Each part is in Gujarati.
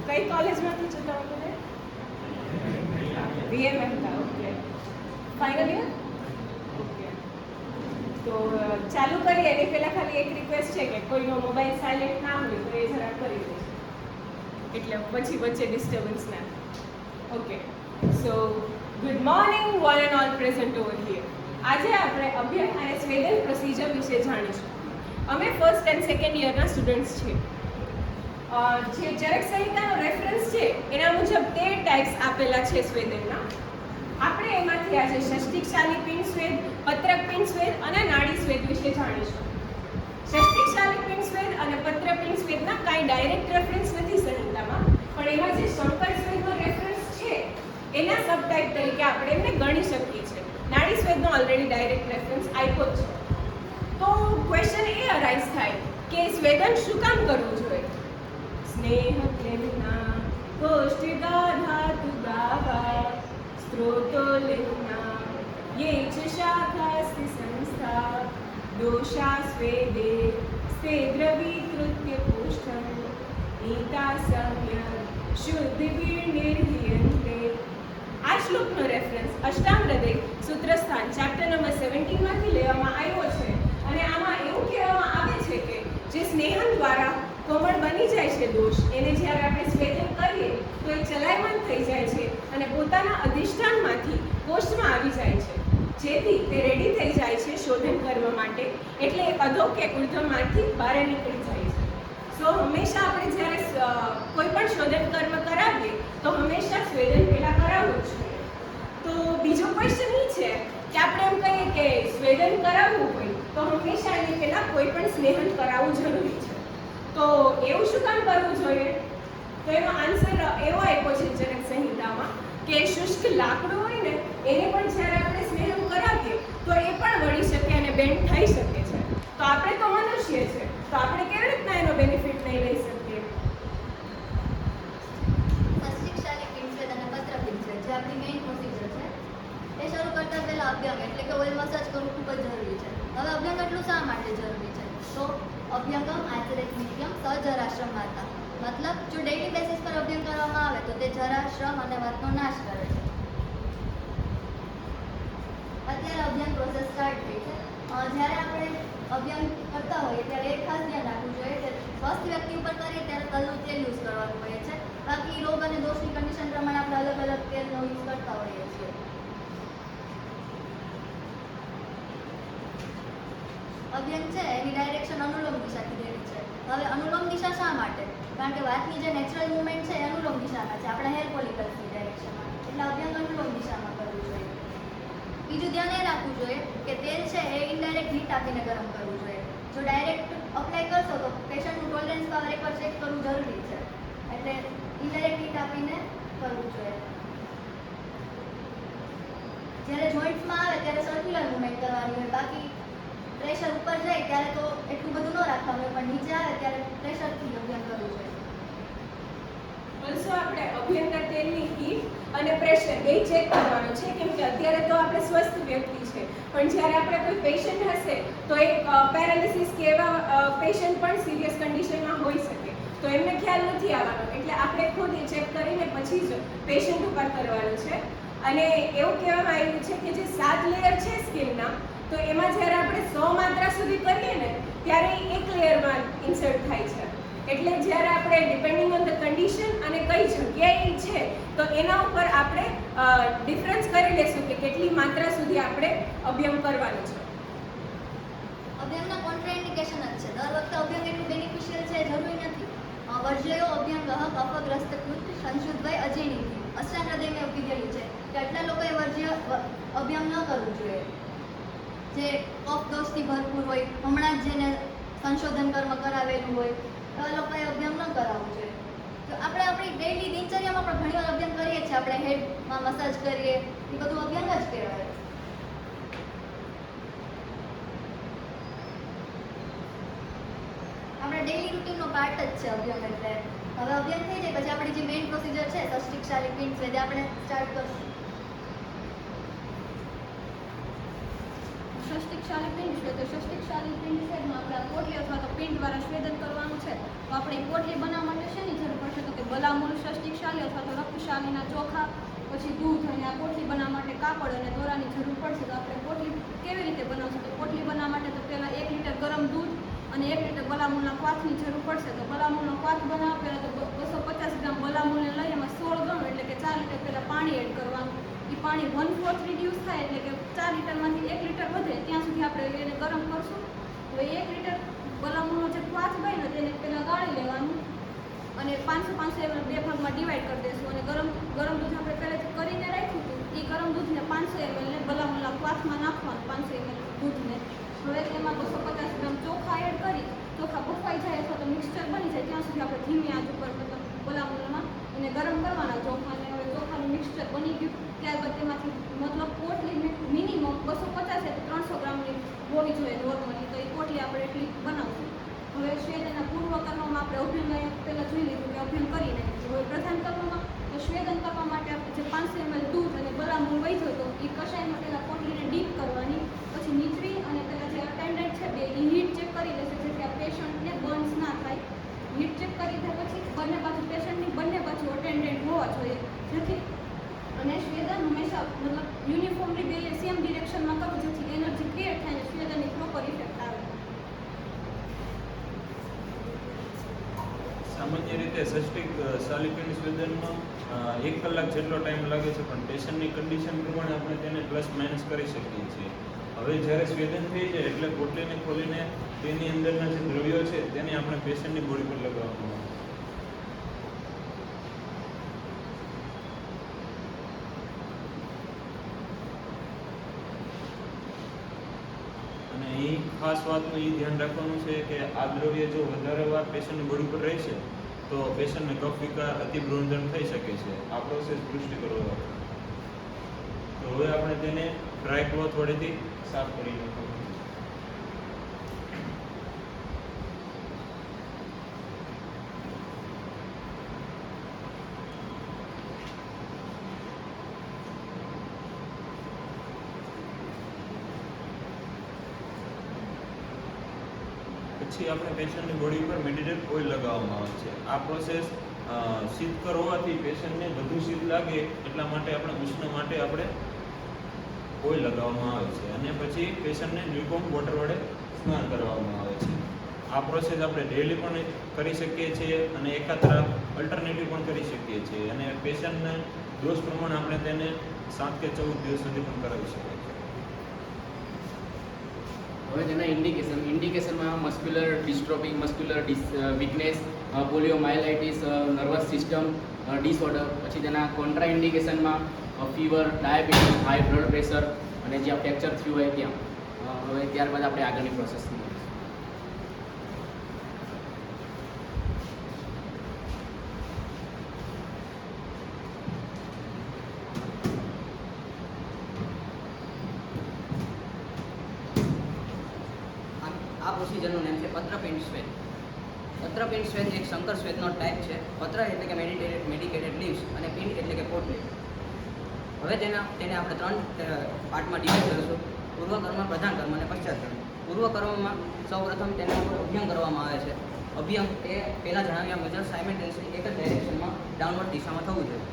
કઈ કોલેજમાંથી છો તમે બધા? VMM કા, ઓકે. Final year? ઓકે. તો ચાલુ કરીએ એની પહેલા ખાલી એક રિક્વેસ્ટ છે કે કોઈનો મોબાઈલ સાયલેન્ટ ના હોય તો એ જરા કરી દેજો, એટલે પછી વચ્ચે ડિસ્ટર્બન્સ ના. Okay, so good morning one and all present over here. આજે આપણે અભ્યાસ અને સ્વેદન પ્રોસિજર વિશે જાણીશું. અમે ફર્સ્ટ એન્ડ સેકન્ડ યરના સ્ટુડન્ટ્સ છીએ. જે ચરક સંહિતાનો રેફરન્સ છે એના મુજબ 13 ટાઈપ્સ આપેલા છે સ્વેદનના. આપણે એમાંથી આજે ષષ્ટિકશાલી પિંડ સ્વેદ, પત્રક પિંડ સ્વેદ અને નાડી સ્વેદ વિશે જાણીશું. ષષ્ટિકશાલી પિંડ સ્વેદ અને પત્ર પિંડ સ્વેદના કાંઈ ડાયરેક્ટ રેફરન્સ નથી સંહિતામાં, પણ એમાં જે શંકર સ્વેદનો રેફરન્સ છે એના સબ ટાઈપ તરીકે આપણે એમને ગણી શકીએ છીએ. નાડી સ્વેદનો ઓલરેડી ડાયરેક્ટ રેફરન્સ આપ્યો છે. તો ક્વેશ્ચન એ અરાઇઝ થાય કે સ્વેદન શું કામ કરવું જોઈએ? સ્નેહ પ્રેમના કોષ્ઠગા ધાતુ ગાવા સ્ત્રોતો લેના યે ચ શાખાસ્તિ સંસ્થા દોષા સ્વેદે સ્વેદ્રવિકૃત્ય કોષ્ઠં નીતા સમ્ય શુદ્ધ નિર્હિયન્તે. આ શ્લોકનો રેફરન્સ અષ્ટાંગહૃદય સૂત્રસ્થાન ચેપ્ટર નંબર 17 માંથી લેવામાં આવ્યો છે. અને આમાં એવું કહેવામાં આવે છે કે જે સ્નેહન દ્વારા કોમળ બની જાય છે દોષ, એને જ્યારે આપણે સ્વેદન કરીએ તો એ ચલાયમાન થઈ જાય છે અને પોતાના અધિષ્ઠાનમાંથી કોષ્ઠમાં આવી જાય છે, જેથી તે રેડી થઈ જાય છે શોધન કરવા માટે. એટલે અધો કે ઉર્ધ્વમાંથી બહાર નીકળી જાય છે. સો હંમેશા આપણે જ્યારે કોઈ પણ શોધન કર્મ કરાવીએ તો હંમેશા સ્વેદન પહેલાં કરાવવું જ જોઈએ. તો બીજો ક્વેશ્ચન એ છે કે આપણે એમ કહીએ કે સ્વેદન કરાવવું હોય તો હંમેશા એની પહેલાં કોઈ પણ સ્નેહન કરાવવું જરૂરી છે. તો એવું શું કામ કરવું જોઈએ? તો એનો આન્સર એવો આપ્યો છે ચરક સંહિતામાં કે શુષ્ક લાકડું હોય ને એને પણ જ્યારે આપણે સ્નેહન કરાવીએ તો એ પણ વળી શકે અને બેન્ડ થઈ શકે છે. તો આપણે તો મનુષ્ય છે, તો આપણે કેવી રીતના એનો બેનિફિટ નહીં લઈ શકીએ? ષષ્ટિકશાલી પિંડ સ્વેદ અને પત્ર પિંડ સ્વેદ જે આપણી મેઇન પ્રોસિજર છે એ શરૂ કરતા પહેલા અભ્યંગ એટલે કે ઓઇલ મસાજ કરવું ખૂબ જ જરૂરી છે. હવે અભ્યંગ એટલું શા માટે જરૂરી છે? તો અભ્યંગમ આચરિત નિત્યમ સજરાશ્રમ વાર્તા, મતલબ જો ડેઇલી બેસિસ પર અભ્યંગ કરવામાં આવે તો તે જરા, શ્રમ અને વાતનો નાશ કરે છે. અત્યારે અભ્યંગ પ્રોસેસ સ્ટાર્ટ થઈ છે. જ્યારે આપણે અભ્યંગ કરતા હોઈએ ત્યારે એક ખાસ ધ્યાન રાખવું જોઈએ કે સ્વસ્થ વ્યક્તિ ઉપર કરીએ ત્યારે તલનું તેલ યુઝ કરવાનું હોય છે. બાકી રોગ અને દોષની કન્ડિશન પ્રમાણે આપણે અલગ અલગ તેલનો યુઝ કરતા હોઈએ છીએ. અભ્યંગ છે એની ડાયરેક્શન અનુલોમ દિશાથી દેવી છે. હવે અનુલોમ દિશા શા માટે? કારણ કે વાતની જે નેચરલ મૂવમેન્ટ છે એ અનુલોમ દિશામાં છે, આપણા હેર ફોલિકલ્સની ડાયરેક્શનમાં, એટલે અભ્યંગ અનુલોમ દિશામાં કરવું જોઈએ. બીજું ધ્યાન એ રાખવું જોઈએ કે તેલ છે એ ઇનડાયરેક્ટ હીટ આપીને ગરમ કરવું જોઈએ. જો ડાયરેક્ટ અપ્લાય કરશો તો પેશન્ટનું ટોલરન્સ પાવર એકવાર ચેક કરવું જરૂરી છે, એટલે ઇનડાયરેક્ટ હીટ આપીને કરવું જોઈએ. જ્યારે જોઈન્ટ્સમાં આવે ત્યારે સર્ક્યુલર મૂવમેન્ટ કરવાની હોય, બાકી પ્રેશર ઉપર જાય ત્યારે તો એટલું બધું ન રાખવાનું હોય, પણ નીચે આવે ત્યારે પ્રેશરથી અભ્યંગ કરવું જોઈએ. ઓલસો આપણે અભ્યંગના તેલની હીટ અને પ્રેશર બે ચેક કરવાનું છે, કેમ કે અત્યારે તો આપણે સ્વસ્થ વ્યક્તિ છે, પણ જ્યારે આપણે કોઈ પેશન્ટ હશે તો એક પેરાલિસિસ કે એવા પેશન્ટ પણ સિરિયસ કન્ડિશનમાં હોઈ શકે, તો એમને ખ્યાલ નથી આવવાનો, એટલે આપણે ખુદ એ ચેક કરીને પછી જ પેશન્ટ ઉપર કરવાનું છે. અને એવું કહેવામાં આવ્યું છે કે જે 7 લેયર છે સ્કિનના, તો એમાં જ્યારે આપણે 100 માત્રા સુધી કરીએ ને ત્યારે એક લેયરમાં ઇન્સર્ટ થાય છે. એટલે જ્યારે આપણે ડિપેન્ડિંગ ઓન ધ કન્ડિશન અને કઈ જગ્યાએ છે તો એના ઉપર આપણે ડિફરન્સ કરી લેશું કે કેટલી માત્રા સુધી આપણે અભ્યંગ કરવાનું છે. અભ્યંગના કોન્ટ્રાઇન્ડિકેશન જ છે. દર વખતે અભ્યંગ એટલું બેનિફિશિયલ છે જરૂરી નથી. વર્જ્યો અભ્યંગ અપગ્રસ્ત કૃત સંશુદ્ધય અજેની અષ્ટાંગહૃદયમાં એવું કીધેલું છે કે આટલા લોકોએ વર્જ્ય અભ્યંગ ન કરવું જોઈએ. જે કફ દોષથી ભરપૂર હોય, હમણાં જ જેને સંશોધન કર્મ કરાવેલું હોય એવા લોકોએ અભ્યંગ ન કરાવવું જોઈએ. તો આપણે આપણી ડેઇલી દિનચર્યામાં પણ ઘણીવાર અભ્યંગ કરીએ છીએ. આપણે હેડમાં મસાજ કરીએ, એ બધું અભ્યંગ જ કહેવાય. આપણા ડેઇલી રૂટીનનો પાર્ટ જ છે અભ્યંગ. એટલે હવે અભ્યંગ થઈ જાય પછી આપણી જે મેઇન પ્રોસિજર છે ષષ્ટિકશાલી પિંડ સ્વેદ આપણે સ્ટાર્ટ કરશું. ષષ્ટિકશાલી પિંડ સ્વેદ, તો ષષ્ટિકશાલી પિંડ સ્વેદમાં આપણે પોટલી અથવા તો પિંડ દ્વારા સ્વેદન કરવાનું છે. તો આપણે પોટલી બનાવવા માટે શેની જરૂર પડશે? છે તો કે બલામૂળ, ષષ્ટિકશાલી અથવા તો રક્તશાલીના ચોખા, પછી દૂધ અને આ પોટલી બનાવવા માટે કાપડ અને દોરાની જરૂર પડશે. તો આપણે પોટલી કેવી રીતે બનાવશું? તો પોટલી બનાવવા માટે તો પહેલાં 1 લીટર ગરમ દૂધ અને 1 લીટર બલામૂળના ક્વાથની જરૂર પડશે. તો બલામૂળનો ક્વાથ બનાવવા પહેલાં તો 250 ગ્રામ બલામૂળને લઈ એમાં 16 ગણું એટલે કે 4 લીટર પહેલાં પાણી એડ કરવાનું. એ પાણી 1/4 રિડ્યુસ થાય એટલે કે 4 લીટરમાંથી 1 લીટર વધે ત્યાં સુધી આપણે એને ગરમ કરશું. હવે 1 લીટર બલામૂળનો જે ક્વાથ બન્યો તેને પહેલાં ગાળી લેવાનું અને 500 ml 2 ભાગમાં ડિવાઈડ કરી દઈશું. અને ગરમ દૂધ આપણે પહેલેથી કરીને રાખ્યું હતું એ ગરમ દૂધને 500 ml ને બલામૂળના ક્વાથમાં નાખવાનું. 500 ml દૂધને હવે તેમાં 250 ગ્રામ ચોખા એડ કરી ચોખા બફાઈ જાય અથવા તો મિક્સચર બની જાય ત્યાં સુધી આપણે ધીમી આંચ ઉપર મતલબ બલામૂળમાં એને ગરમ કરવાના ચોખાને. હવે ચોખાનું મિક્સચર બની ગયું ત્યારબાદ તેમાંથી મતલબ પોટલી મિનિમમ 250 થી 300 ગ્રામની હોવી જોઈએ નોર્મલી. તો એ પોટલી આપણે એટલી બનાવશું. હવે સ્વેદનના પૂર્વકર્મમાં આપણે અભ્યંગ પહેલાં જોઈ લીધું કે અભ્યંગ કરી નાખ્યું. હવે પ્રધાન કર્મમાં તો સ્વેદન કરવા માટે આપણે જે 500 ml દૂધ અને બલામૂળ વધ્યો હતો એ કષાયમાં પહેલાં પોટલીને ડીપ કરવાની, પછી નીચવી અને પહેલાં જે અટેન્ડન્ટ છે બે એ હીટ ચેક કરી લેશે જેથી આ પેશન્ટને બર્ન્સ ના થાય. હીટ ચેક કરી દે પછી બંને બાજુ પેશન્ટની બંને બાજુ અટેન્ડન્ટ હોવા જોઈએ જેથી અને સ્વેદન હંમેશા મતલબ યુનિફોર્મલી બે સેમ ડિરેક્શનમાં કરવું જેથી એનર્જી ક્રિએટ થાય અને સ્વેદનની પ્રોપર ઇફેક્ટ આવે. સામાન્ય રીતે ષષ્ટિક શાલિપિંડ સ્વેદનમાં 1 કલાક જેટલો ટાઈમ લાગે છે, પણ પેશન્ટની કન્ડિશન પ્રમાણે આપણે તેને પ્લસ માઇનસ કરી શકીએ છીએ. હવે જ્યારે સ્વેદન થઈ જાય એટલે પોટલીને ખોલીને તેની અંદરના જે દ્રવ્યો છે તેને આપણે પેશન્ટની બોડી પર લગાવવાનું આવે. અને એ ખાસ વાતનું એ ધ્યાન રાખવાનું છે કે આ દ્રવ્ય જો વધારે વાર પેશન્ટની બોડી પર રહેશે તો પેશન્ટને કફ વિકાર અતિબ્રુંજન થઈ શકે છે. આ પ્રોસેસ પુષ્ટિ કરવા. તો હવે આપણે તેને ડ્રાય ક્લોથ વડેથી સાફ કરી નાખવાનું. પછી આપણે પેશન્ટની બોડી ઉપર મેડિટેડ ઓઇલ લગાવવામાં આવે છે. આ પ્રોસેસ શીતકર હોવાથી પેશન્ટને વધુ શીત લાગે એટલા માટે આપણે ઉષ્ણ માટે આપણે ઓઇલ લગાવવામાં આવે છે અને પછી પેશન્ટને લ્યુકોમ વોટર વડે સ્નાન કરવામાં આવે છે. આ પ્રોસેસ આપણે ડેલી પણ કરી શકીએ છીએ અને એકાત્ર અલ્ટરનેટિવ પણ કરી શકીએ છીએ અને પેશન્ટને ડોઝ પ્રમાણે આપણે તેને 7 કે 14 દિવસ સુધી પણ કરાવી શકીએ છીએ. હવે તેના ઇન્ડિકેશનમાં muscular dystrophy, muscular weakness, poliomyelitis, nervous system disorder, પછી તેના કોન્ટ્રા ઇન્ડિકેશનમાં fever, diabetes, high blood pressure અને જ્યાં ફ્રેક્ચર થયું હોય ત્યાં. હવે ત્યારબાદ આપણે આગળની પ્રોસેસ આ પ્રોસિજરનું નામ છે પત્રપિંડ સ્વેદ. પત્રપિંડ સ્વેદ એક સંકર સ્વેદનો ટાઈપ છે. પત્ર એટલે કે મેડિકેટેડ લીવ્સ અને પિંડ એટલે કે પોટલી. હવે તેને આપણે 3 પાર્ટમાં ડિવાઈડ કરીશું: પૂર્વકર્મ, પ્રધાન કર્મ અને પશ્ચાત કર્મ. પૂર્વકર્મમાં સૌપ્રથમ તેના ઉપર અભ્યંગ કરવામાં આવે છે. અભ્યંગ એ પહેલાં જણાવ્યા મુજબ સાયમેલ્ટેનિયસલી એક જ ડાયરેક્શનમાં ડાઉનવર્ડ દિશામાં થવું જોઈએ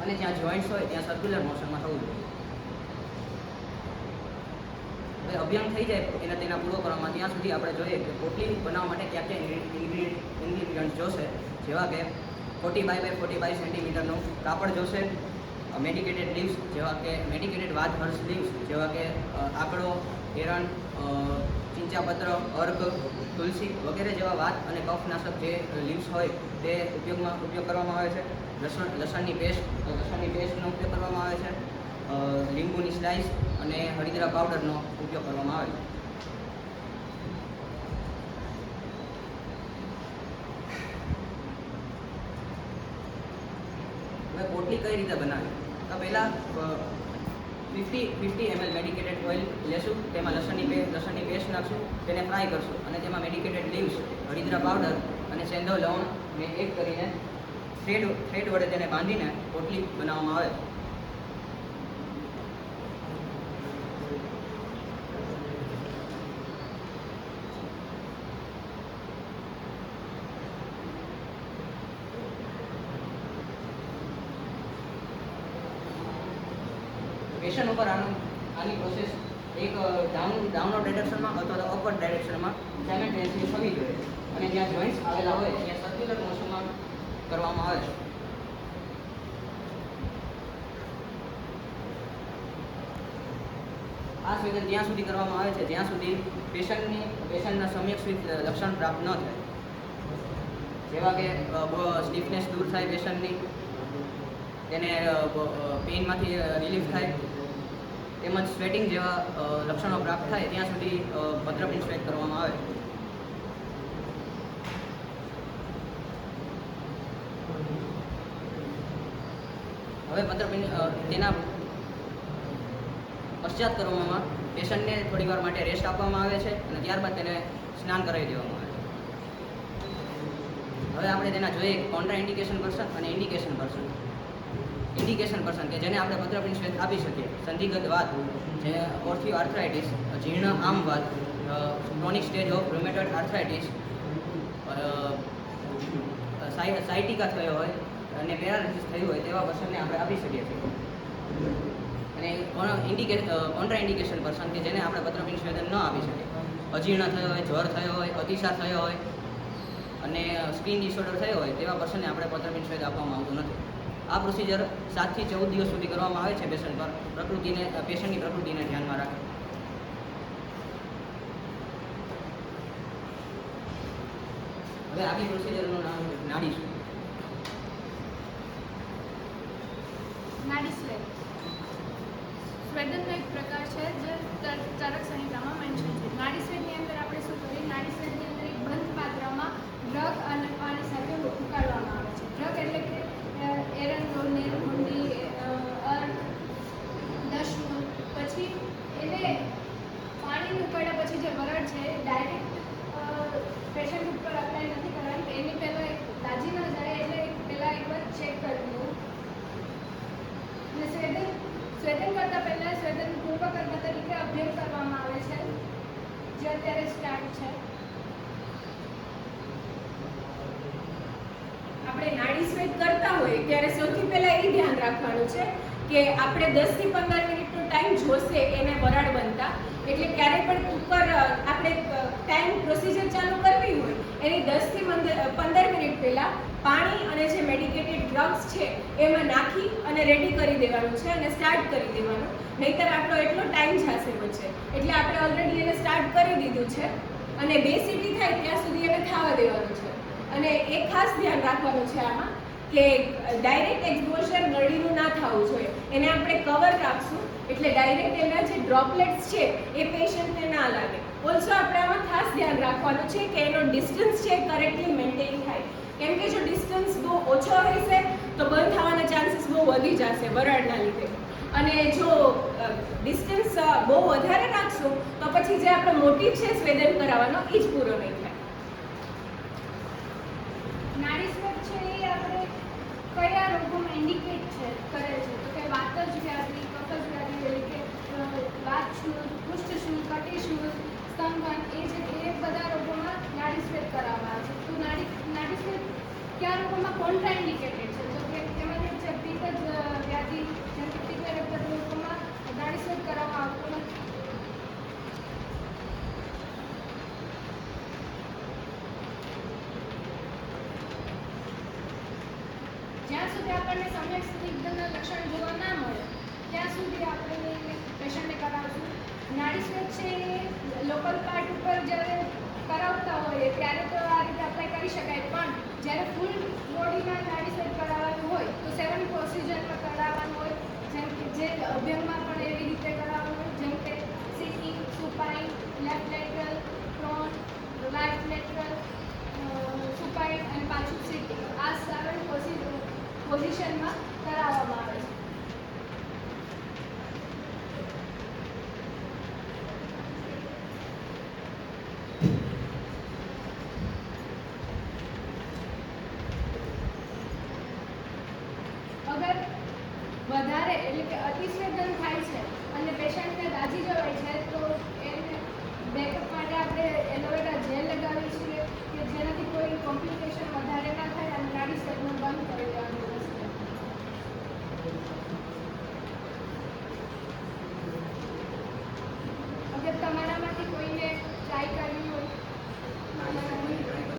અને જ્યાં જોઈન્ટ્સ હોય ત્યાં સર્ક્યુલર મોશનમાં થવું જોઈએ. હવે અભ્યંગ થઈ જાય તેના પૂર્વકર્મમાં ત્યાં સુધી આપણે જોઈએ કે પોટલી બનાવવા માટે ક્યાં ક્યાં ઇન્ગ્રીડિયન્ટ જોશે, જેવા કે 40 by 45 સેન્ટીમીટરનું કાપડ જોશે, મેડિકેટેડ લીવ્સ જેવા કે મેડિકેટેડ વાત હર્ષ લીવ્સ જેવા કે આકડો, એરણ, ચિંચાપત્ર, અર્ક, તુલસી વગેરે જેવા વાત અને કફનાશક જે લીવ્સ હોય તે ઉપયોગ કરવામાં આવે છે. લસણની પેસ્ટનો ઉપયોગ કરવામાં આવે છે. લીંબુની સ્લાઇસ અને હળદરા પાવડરનો ઉપયોગ કરવામાં આવે છે. હવે પોટલી કઈ રીતે બનાવી? તો પહેલાં 50 ml મેડિકેટેડ ઓઇલ લેશું, તેમાં લસણની પેસ્ટ નાખશું, તેને ફ્રાય કરશું અને તેમાં મેડિકેટેડ લીવ્સ, હળદરા પાવડર અને સેંધવ લવણને એડ કરીને થ્રેડ વડે તેને બાંધીને પોટલી બનાવવામાં આવે છે. પેશન્ટ ઉપર આની પ્રોસેસ એક ડાઉનવર્ડ ડાયરેક્શનમાં અથવા તો અપવર્ડ ડાયરેક્શનમાં સાયમલ્ટેનિયસલી થવી જોઈએ અને જ્યાં જોઈન્ટ્સ આવેલા હોય ત્યાં સર્ક્યુલર મોશનમાં કરવામાં આવે છે. આ સ્વેદન ત્યાં સુધી કરવામાં આવે છે જ્યાં સુધી પેશન્ટના સમ્યક લક્ષણ પ્રાપ્ત ન થાય, જેવા કે સ્ટીફનેસ દૂર થાય પેશન્ટની, તેને પેઇનમાંથી રિલીફ થાય, તેમજ સ્વેટિંગ જેવા લક્ષણો પ્રાપ્ત થાય ત્યાં સુધી પત્રપિંડ સ્વેટ કરવામાં આવે. હવે પત્રપિંડ તેના પશ્ચાત કરવામાં પેશન્ટને થોડી વાર માટે રેસ્ટ આપવામાં આવે છે અને ત્યારબાદ તેને સ્નાન કરાવી દેવામાં આવે છે. હવે આપણે તેના જોઈએ કોન્ટ્રા ઇન્ડિકેશન પર્સન અને ઇન્ડિકેશન પર્સન. ઇન્ડિકેશન પર્સન કે જેને આપણે પત્રપિંડ સ્વેત આપી શકીએ, સંધિગત વાત, જે ઓર્થિયો આર્થરાઇટિસ, જીર્ણ આમ વાત, chronic stage of rheumatoid arthritis, sciatica થયો હોય અને પેરાલિસિસ થયું હોય તેવા પર્સનને આપણે આપી શકીએ છીએ. અને કોન્ટ્રા ઇન્ડિકેશન પર્સન કે જેને આપણે પત્રપિંડ સ્વેદન ન આપી શકીએ, અજીર્ણ થયો હોય, જ્વર થયો હોય, અતિસાર થયો હોય અને સ્કિન ડિસઓર્ડર થયો હોય તેવા પર્સનને આપણે પત્રપિંડ સ્વેદ આપવામાં આવતું નથી. આ પ્રોસિજર 7 થી 14 દિવસ સુધી કરવામાં આવે છે પેશન્ટ પર, પેશન્ટની પ્રકૃતિને ધ્યાનમાં રાખી. હવે આગલી પ્રોસિજરનું નામ નાડી શું? નાડી સ્વેદ સ્વેદનનો એક પ્રકાર છે જે ચરક સંહિતામાં મેન્શન છે. નાડી સ્વેદની અંદર આપણે શું કરીએ, નાડી સ્વેદની અંદર એક બંધ પાત્રમાં ડ્રગ અને પાણી સાથે ઉકાળવામાં આવે છે. ડ્રગ એટલે કે એરંડો, નેરમુંડી, દશમૂળ. પછી એને પાણીને ઉકાળ્યા પછી જે વરાળ છે એ ડાયરેક્ટ પેશન્ટ ઉપર અપ્લાય નથી કરવાની. એની પહેલાં એક દાજી ન જાય એટલે પહેલાં એકવાર ચેક કરી લેવું. અને સ્વેદન કરતાં પહેલાં સ્વેદન પૂર્વકર્મ તરીકે અભ્યાસ કરવામાં આવે છે જે અત્યારે સ્ટાર્ટ છે. આપણે નાડી સ્વેદ કરતા હોય ત્યારે સૌથી પહેલા એ ધ્યાન રાખવાનું છે કે આપણે 10 થી 15 મિનિટનો ટાઈમ જોશે એને વરાળ બનતા. એટલે ક્યારે પણ ઉપર આપણે ટાઈમ પ્રોસિજર ચાલુ કરવી હોય એની 10 થી 15 મિનિટ પહેલા પાણી અને જે મેડિકેટેડ ડ્રગ્સ છે એમાં નાખી અને રેડી કરી દેવાનું છે અને સ્ટાર્ટ કરી દેવાનું. નહીંતર આપણો એટલો ટાઈમ જશે વચ્ચે. એટલે આપણે ઓલરેડી એને સ્ટાર્ટ કરી દીધું છે અને 2 સીટી થાય ત્યાં સુધી એને થવા દેવાનું છે. અને એક ખાસ ધ્યાન રાખવાનું છે આમાં કે ડાયરેક્ટ એક્સપોઝર નળીનું ના થવું જોઈએ. એને આપણે કવર રાખશું એટલે ડાયરેક્ટ એના જે ડ્રોપલેટ્સ છે એ પેશન્ટને ના લાગે. ઓલ્સો આપણે આમાં ખાસ ધ્યાન રાખવાનું છે કે એનો ડિસ્ટન્સ છે કરેક્ટલી મેન્ટેન થાય. કેમ કે જો ડિસ્ટન્સ બહુ ઓછો રહેશે તો બંધ થવાના ચાન્સીસ બહુ વધી જશે વરાળના લીધે. અને જો ડિસ્ટન્સ બહુ વધારે રાખશું તો પછી જે આપણો મોટિવ છે સ્વેદન કરાવવાનો એ જ પૂરો નહીં થાય. નાડી સ્વેદ છે એ આપણે કયા રોગોમાં ઇન્ડિકેટ કરે છે તો કે વાતજ વ્યાધિ, કફજ વ્યાધિ એટલે કે વાતશૂળ, પૃષ્ઠશૂળ, કટીશૂળ, સ્તંભન એ બધા રોગોમાં નાડી સ્વેદ કરાવવામાં આવે છે. તો નાડી સ્વેદ કયા રોગોમાં કોન્ટ્રા ઇન્ડિકેટેડ છે તો કે એમાં છે પિત્ત વ્યાધિ, જેમ કે પિત્ત રક્ત રોગોમાં નાડી સ્વેદ કરાવવામાં આવતો નથી. જ્યાં સુધી આપણને સમ્યક સ્નિગ્ધના લક્ષણ જોવા ના મળે ત્યાં સુધી આપણે પેશન્ટને કરાવશું. નાડી સ્વેદ છે એ લોકલ પાર્ટ ઉપર જ્યારે કરાવતા હોઈએ ત્યારે તો આ રીતે અપ્લાય કરી શકાય, પણ જ્યારે ફૂલ બોડીમાં નાડી સ્વેદ કરાવવાનું હોય તો 7 પ્રોસિજરમાં કરાવવાનું હોય. જેમ કે જે અભ્યંગમાં પણ એવી રીતે કરાવવાનું હોય, જેમ કે સિટિંગ, સુપાઇન, લેફ્ટ લેટરલ, પ્રોન,